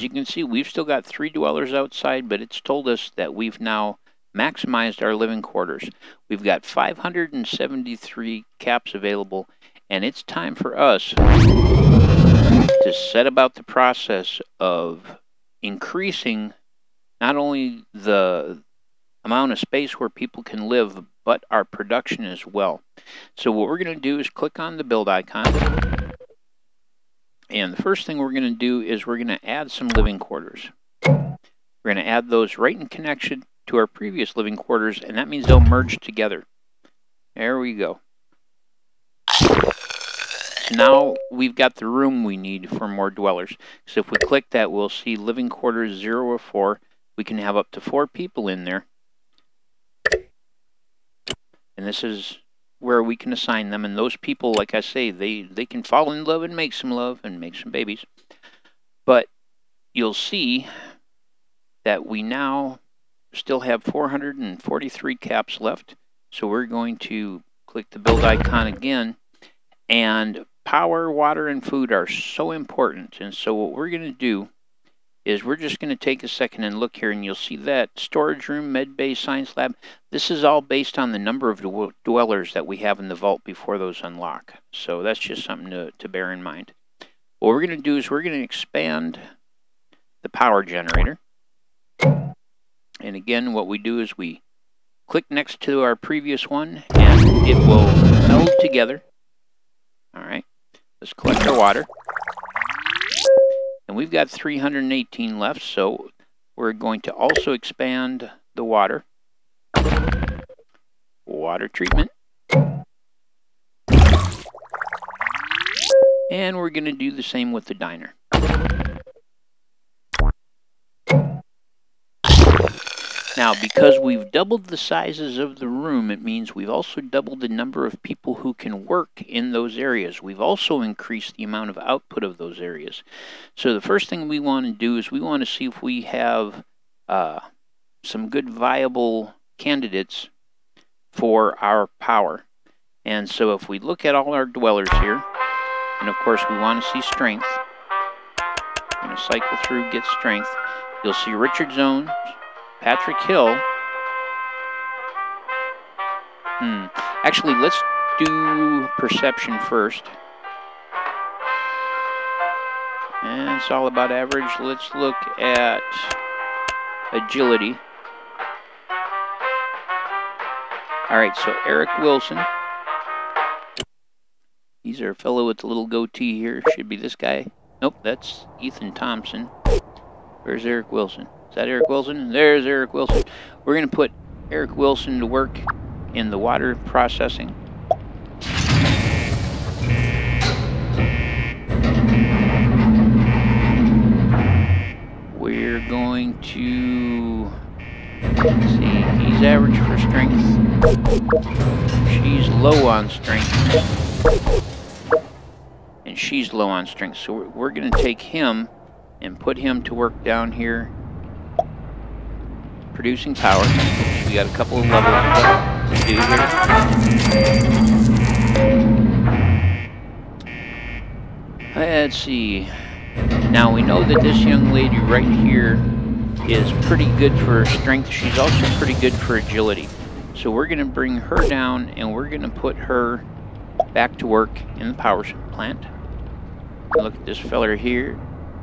you can see, we've still got 3 dwellers outside, but it's told us that we've now maximized our living quarters. We've got 573 caps available, and it's time for us to set about the process of increasing not only the amount of space where people can live, but our production as well. So what we're going to do is click on the build icon. And the first thing we're going to do is we're going to add some living quarters. We're going to add those right in connection to our previous living quarters, and that means they'll merge together. There we go. Now we've got the room we need for more dwellers. So if we click that, we'll see living quarters 0 or 4. We can have up to 4 people in there. And this is where we can assign them. And those people, like I say, they can fall in love and make some love and make some babies. But you'll see that we now still have 443 caps left. So we're going to click the build icon again. And power, water, and food are so important. And so what we're going to do is we're just going to take a second and look here, and you'll see that storage room, med bay, science lab, this is all based on the number of dwellers that we have in the vault before those unlock. So that's just something to bear in mind. What we're going to do is we're going to expand the power generator. And again, what we do is we click next to our previous one, and it will meld together. All right, let's collect our water. And we've got 318 left, so we're going to also expand the water. Water treatment. And we're going to do the same with the diner. Now, because we've doubled the sizes of the room, it means we've also doubled the number of people who can work in those areas. We've also increased the amount of output of those areas. So the first thing we want to do is we want to see if we have some good viable candidates for our power. And so if we look at all our dwellers here, and of course we want to see strength. I'm going to cycle through, get strength. You'll see Richard Jones, Patrick Hill. Actually, let's do perception first. And it's all about average. Let's look at agility. All right, so Eric Wilson. He's our fellow with the little goatee here. Should be this guy. Nope, that's Ethan Thompson. Where's Eric Wilson? Is that Eric Wilson? There's Eric Wilson. We're going to put Eric Wilson to work in the water processing. We're going to see, he's average for strength. She's low on strength. And she's low on strength. So we're going to take him and put him to work down here producing power. Oops, we got a couple of levels to do here. Let's see. Now we know that this young lady right here is pretty good for strength. She's also pretty good for agility. So we're going to bring her down and we're going to put her back to work in the power plant. Look at this feller here.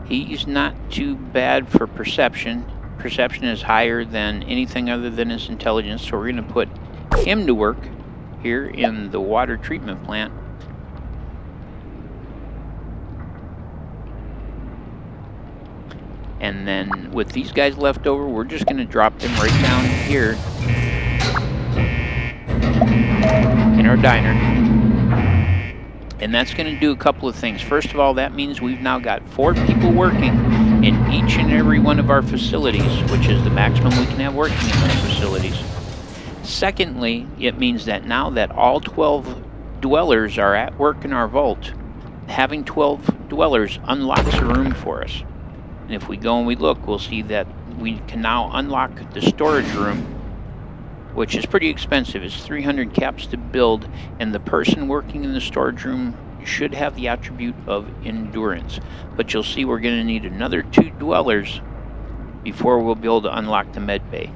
He's not too bad for perception. Perception is higher than anything other than his intelligence, so we're going to put him to work here in the water treatment plant. And then with these guys left over, we're just going to drop them right down here in our diner. And that's going to do a couple of things. First of all, that means we've now got 4 people working in each and every one of our facilities, which is the maximum we can have working in those facilities. Secondly, it means that now that all 12 dwellers are at work in our vault, having 12 dwellers unlocks a room for us. And if we go and we look, we'll see that we can now unlock the storage room, which is pretty expensive. It's 300 caps to build, and the person working in the storage room should have the attribute of endurance. But you'll see we're going to need another 2 dwellers before we'll be able to unlock the med bay.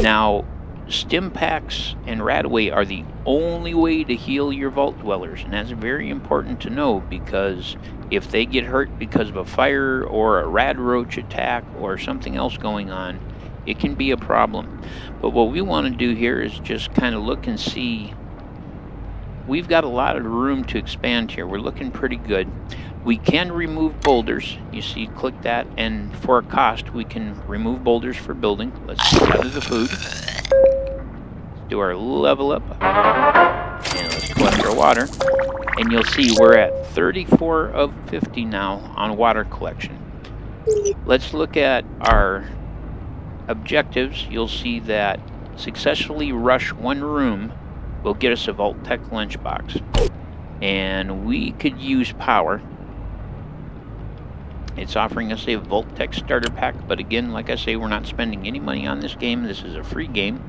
Now, stim packs and radaway are the only way to heal your vault dwellers, and that's very important to know, because if they get hurt because of a fire or a rad roach attack or something else going on, it can be a problem. But what we want to do here is just kind of look and see. We've got a lot of room to expand here. We're looking pretty good. We can remove boulders. You see, click that, and for a cost, we can remove boulders for building. Let's gather the food. Do our level up. And let's collect our water. And you'll see we're at 34 of 50 now on water collection. Let's look at our objectives. You'll see that successfully rush 1 room will get us a Vault Tech lunchbox. And we could use power. It's offering us a Vault Tech starter pack, but again, like I say, we're not spending any money on this game. This is a free game.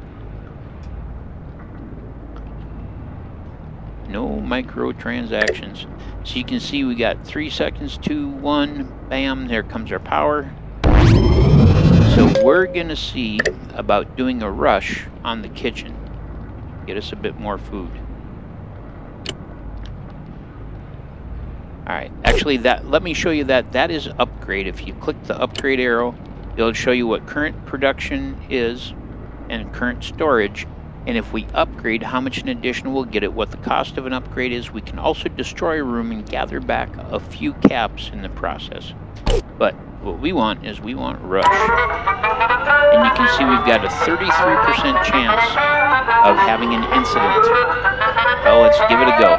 No microtransactions. So you can see we got 3 seconds, 2, 1, bam, there comes our power. So we're gonna see about doing a rush on the kitchen. Get us a bit more food. Alright, actually let me show you that is upgrade. If you click the upgrade arrow, it'll show you what current production is and current storage. And if we upgrade, how much in addition we'll get it, what the cost of an upgrade is. We can also destroy a room and gather back a few caps in the process. But what we want is we want rush. And you can see we've got a 33% chance of having an incident. Well, let's give it a go.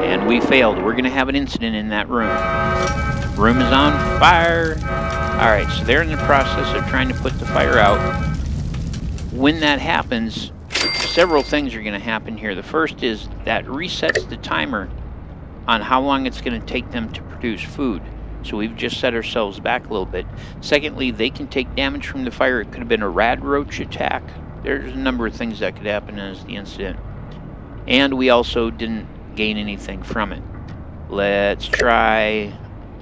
And we failed. We're going to have an incident in that room. Room is on fire. Alright, so they're in the process of trying to put the fire out. When that happens, several things are going to happen here. The first is that resets the timer on how long it's going to take them to produce food. So we've just set ourselves back a little bit. Secondly, they can take damage from the fire. It could have been a rad roach attack. There's a number of things that could happen as the incident. And we also didn't gain anything from it. Let's try,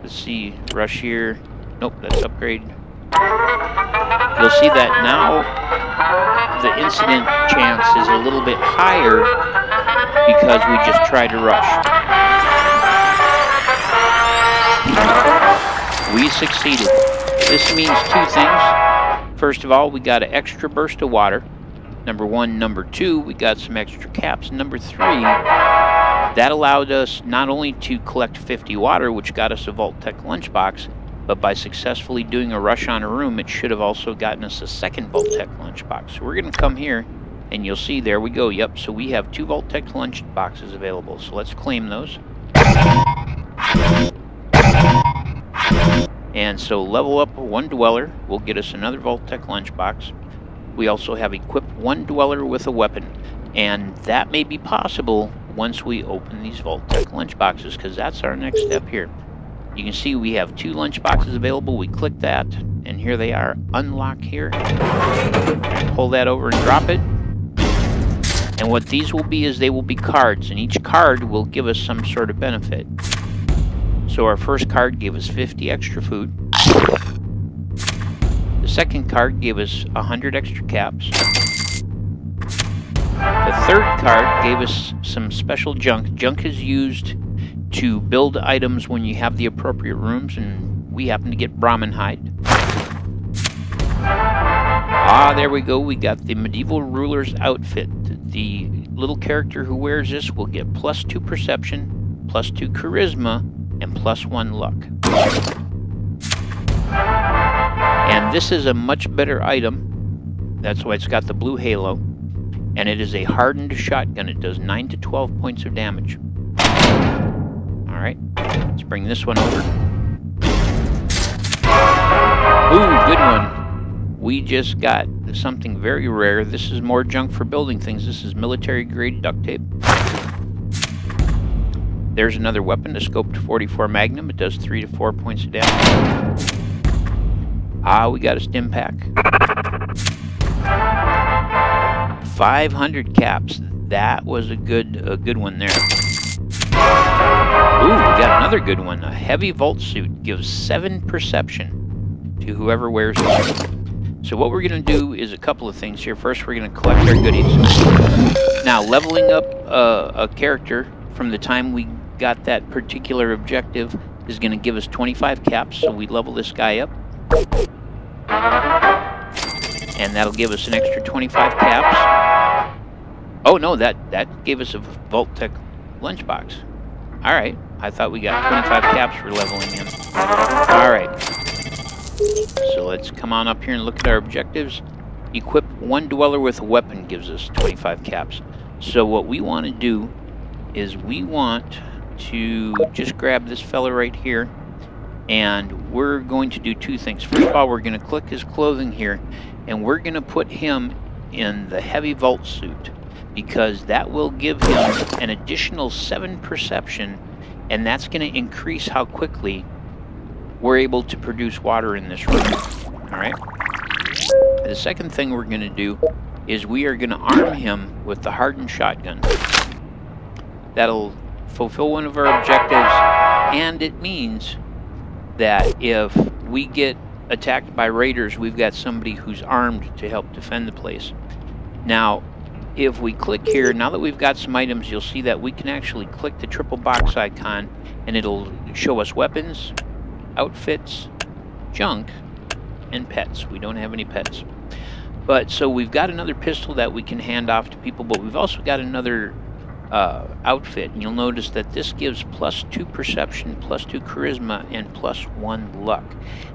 let's see, rush here. Nope, that's upgrade. You'll see that now the incident chance is a little bit higher because we just tried to rush. We succeeded. This means 2 things. First of all, we got an extra burst of water. Number 1. Number 2, we got some extra caps. Number 3, that allowed us not only to collect 50 water, which got us a Vault Tech lunchbox, but by successfully doing a rush on a room, it should have also gotten us a second Vault Tech lunchbox. So we're going to come here, and you'll see, there we go. Yep, so we have 2 Vault Tech lunchboxes available. So let's claim those. And so level up 1 dweller will get us another Vault Tech lunchbox. We also have equipped 1 dweller with a weapon. And that may be possible once we open these Vault Tech lunchboxes, because that's our next step here. You can see we have 2 lunchboxes available. We click that, and here they are. Unlock here. Pull that over and drop it. And what these will be is they will be cards, and each card will give us some sort of benefit. So our first card gave us 50 extra food. The second card gave us 100 extra caps. The third card gave us some special junk. Junk is used to build items when you have the appropriate rooms, and we happen to get Brahmin hide. Ah, there we go. We got the medieval ruler's outfit. The little character who wears this will get +2 perception, +2 charisma, and +1 luck. And this is a much better item. That's why it's got the blue halo. And it is a hardened shotgun. It does 9 to 12 points of damage. Alright, let's bring this one over. Ooh, good one. We just got something very rare. This is more junk for building things. This is military grade duct tape. There's another weapon, a scoped 44 Magnum. It does 3 to 4 points of damage. Ah, we got a stim pack. 500 caps. That was a good one there. Ooh, we got another good one. A heavy vault suit gives 7 perception to whoever wears it. So what we're going to do is a couple of things here. First, we're going to collect our goodies. Now, leveling up a character from the time we got that particular objective is going to give us 25 caps. So we level this guy up. And that'll give us an extra 25 caps. Oh, no, that gave us a Vault Tech lunchbox. All right. I thought we got 25 caps for leveling him. All right. So let's come on up here and look at our objectives. Equip one dweller with a weapon gives us 25 caps. So what we want to do is we want to just grab this fella right here, and we're going to do two things. First of all, we're going to click his clothing here, and we're going to put him in the heavy vault suit, because that will give him an additional 7 perception, and that's going to increase how quickly we're able to produce water in this room. Alright? The second thing we're going to do is we are going to arm him with the hardened shotgun. That'll fulfill one of our objectives, and it means that if we get attacked by raiders, we've got somebody who's armed to help defend the place. Now, if we click here, now that we've got some items, you'll see that we can actually click the triple box icon, and it'll show us weapons, outfits, junk, and pets. We don't have any pets. But so we've got another pistol that we can hand off to people, but we've also got another outfit, and you'll notice that this gives +2 perception, +2 charisma, and +1 luck.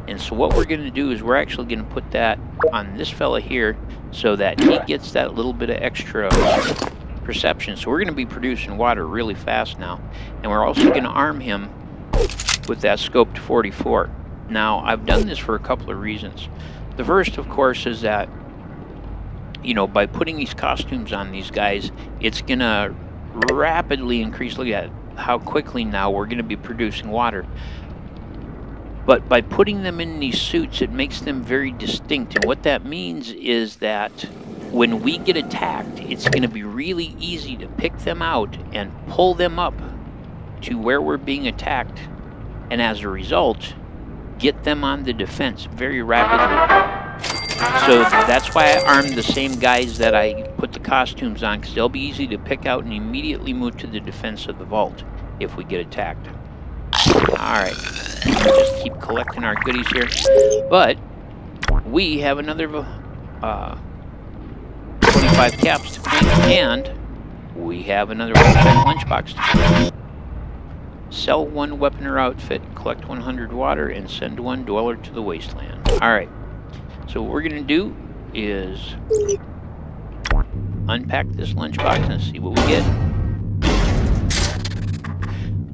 And so what we're going to do is we're actually going to put that on this fella here so that he gets that little bit of extra perception. So we're going to be producing water really fast now, and we're also going to arm him with that scoped 44. Now, I've done this for a couple of reasons. The first, of course, is that, you know, by putting these costumes on these guys, it's going to rapidly increase. Look at how quickly now we're going to be producing water. But by putting them in these suits, it makes them very distinct. And what that means is that when we get attacked, it's going to be really easy to pick them out and pull them up to where we're being attacked. And as a result, get them on the defense very rapidly. So that's why I armed the same guys that I put the costumes on, because they'll be easy to pick out and immediately move to the defense of the vault if we get attacked. Alright, just keep collecting our goodies here. But we have another 25 caps to claim, and we have another lunchbox to claim. Sell one weapon or outfit, collect 100 water, and send one dweller to the Wasteland. Alright, so what we're going to do is unpack this lunchbox and see what we get.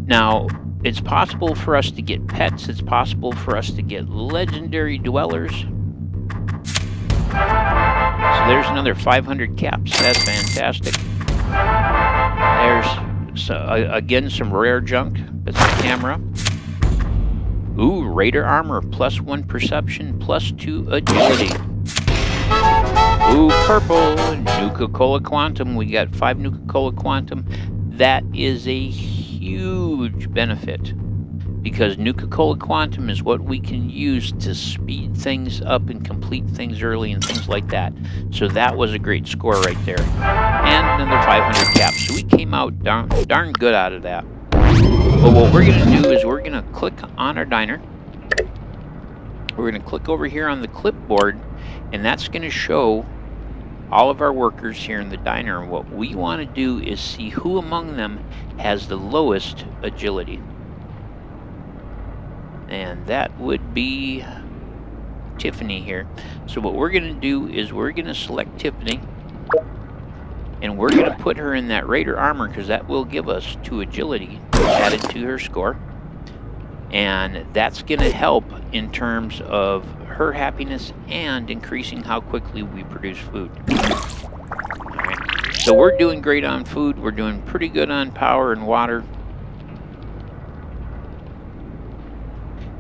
Now, it's possible for us to get pets, it's possible for us to get legendary dwellers. So there's another 500 caps, that's fantastic. There's, again, some rare junk. That's the camera. Ooh, Raider armor, +1 perception, +2 agility. Ooh, purple, Nuka-Cola Quantum. We got 5 Nuka-Cola Quantum. That is a huge benefit, because Nuka-Cola Quantum is what we can use to speed things up and complete things early and things like that. So that was a great score right there. And another 500 caps. So we came out darn good out of that. But what we're going to do is we're going to click on our diner. We're going to click over here on the clipboard, and that's going to show all of our workers here in the diner. And what we want to do is see who among them has the lowest agility. And that would be Tiffany here. So what we're going to do is we're going to select Tiffany, and we're going to put her in that Raider armor, because that will give us 2 agility added to her score. And that's going to help in terms of her happiness and increasing how quickly we produce food. Alright, so we're doing great on food. We're doing pretty good on power and water.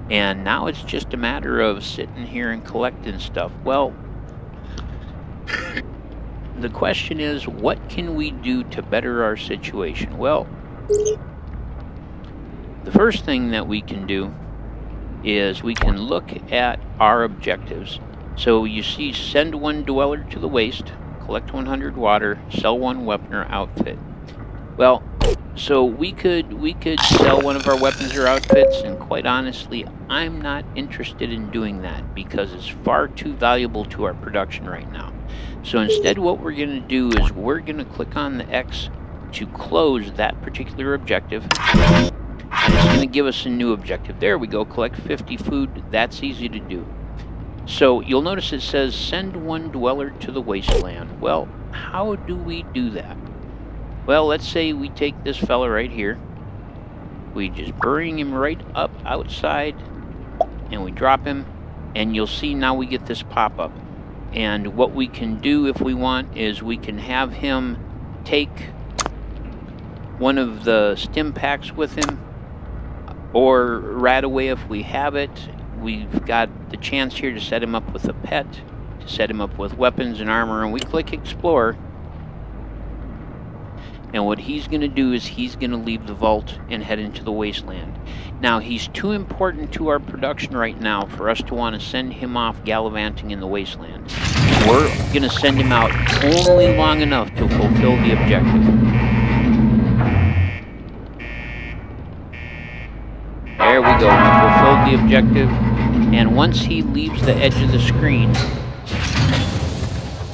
And now it's just a matter of sitting here and collecting stuff. Well, the question is, what can we do to better our situation? Well, the first thing that we can do is we can look at our objectives. So you see, send 1 dweller to the waste, collect 100 water, sell 1 weapon or outfit. Well, so we could sell one of our weapons or outfits, and quite honestly, I'm not interested in doing that because it's far too valuable to our production right now. So instead, what we're going to do is we're going to click on the X to close that particular objective, and it's going to give us a new objective. There we go, collect 50 food. That's easy to do. So you'll notice it says send 1 dweller to the wasteland. Well, how do we do that? Well, let's say we take this fella right here. We just bring him right up outside and we drop him, and you'll see now we get this pop-up. And what we can do if we want is we can have him take one of the stim packs with him, or right away if we have it, we've got the chance here to set him up with a pet, to set him up with weapons and armor, and we click explore. And what he's going to do is he's going to leave the vault and head into the wasteland. Now, he's too important to our production right now for us to want to send him off gallivanting in the wasteland. We're going to send him out only long enough to fulfill the objective. There we go, we fulfilled the objective. And once he leaves the edge of the screen,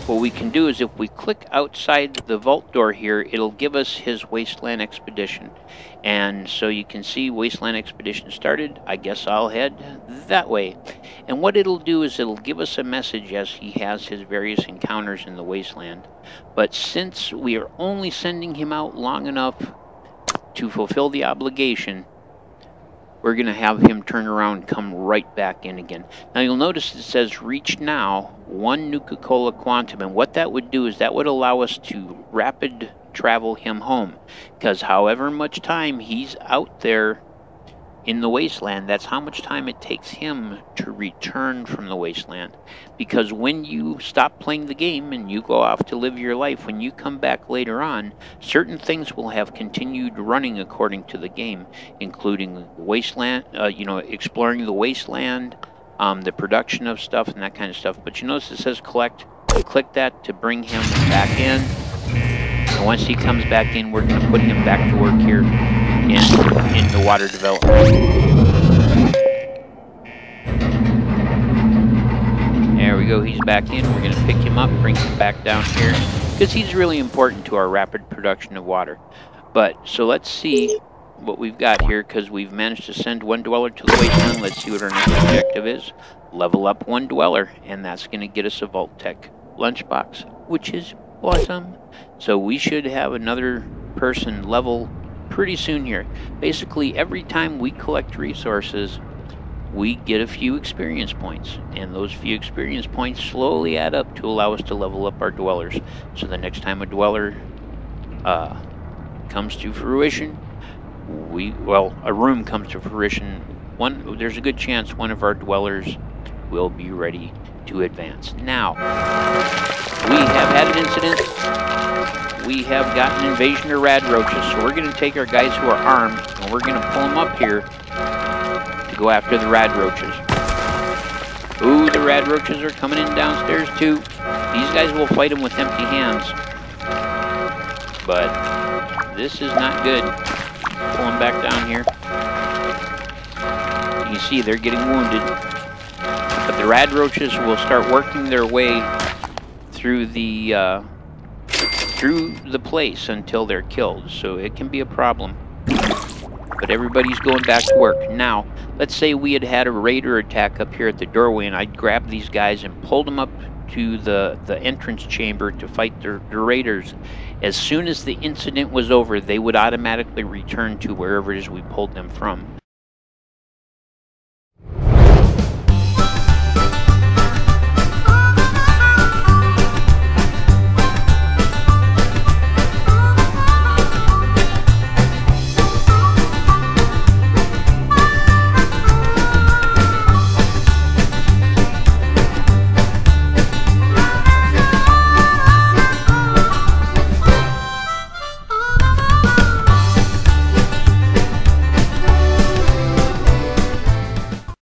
what we can do is if we click outside the vault door here, it'll give us his Wasteland Expedition. And so you can see Wasteland Expedition started. I guess I'll head that way. And what it'll do is it'll give us a message as he has his various encounters in the Wasteland. But since we are only sending him out long enough to fulfill the obligation, we're going to have him turn around and come right back in again. Now you'll notice it says reach now 1 Nuka-Cola Quantum, and what that would do is that would allow us to rapid travel him home, because however much time he's out there in the wasteland, that's how much time it takes him to return from the wasteland. Because when you stop playing the game and you go off to live your life, when you come back later on, certain things will have continued running according to the game, including wasteland, exploring the wasteland, the production of stuff and that kind of stuff. But you notice it says collect. We click that to bring him back in. And once he comes back in, we're going to put him back to work here in the water development. There we go, he's back in. We're going to pick him up, bring him back down here, because he's really important to our rapid production of water. But, so let's see what we've got here, because we've managed to send 1 dweller to the wasteland. Let's see what our next objective is. Level up 1 dweller, and that's going to get us a Vault Tech lunchbox, which is awesome. So we should have another person level pretty soon here. Basically, every time we collect resources, we get a few experience points, and those few experience points slowly add up to allow us to level up our dwellers. So the next time a dweller comes to fruition, a room comes to fruition, there's a good chance one of our dwellers will be ready to advance. Now, we have had an incident. We have got an invasion of rad roaches, so we're going to take our guys who are armed, and we're going to pull them up here to go after the rad roaches. Ooh, the rad roaches are coming in downstairs too. These guys will fight them with empty hands. But this is not good. Pull them back down here. You see they're getting wounded. But the rad roaches will start working their way through the place until they're killed, so it can be a problem. But everybody's going back to work. Now, let's say we had a raider attack up here at the doorway, and I'd grabbed these guys and pulled them up to the entrance chamber to fight the raiders. As soon as the incident was over, they would automatically return to wherever it is we pulled them from.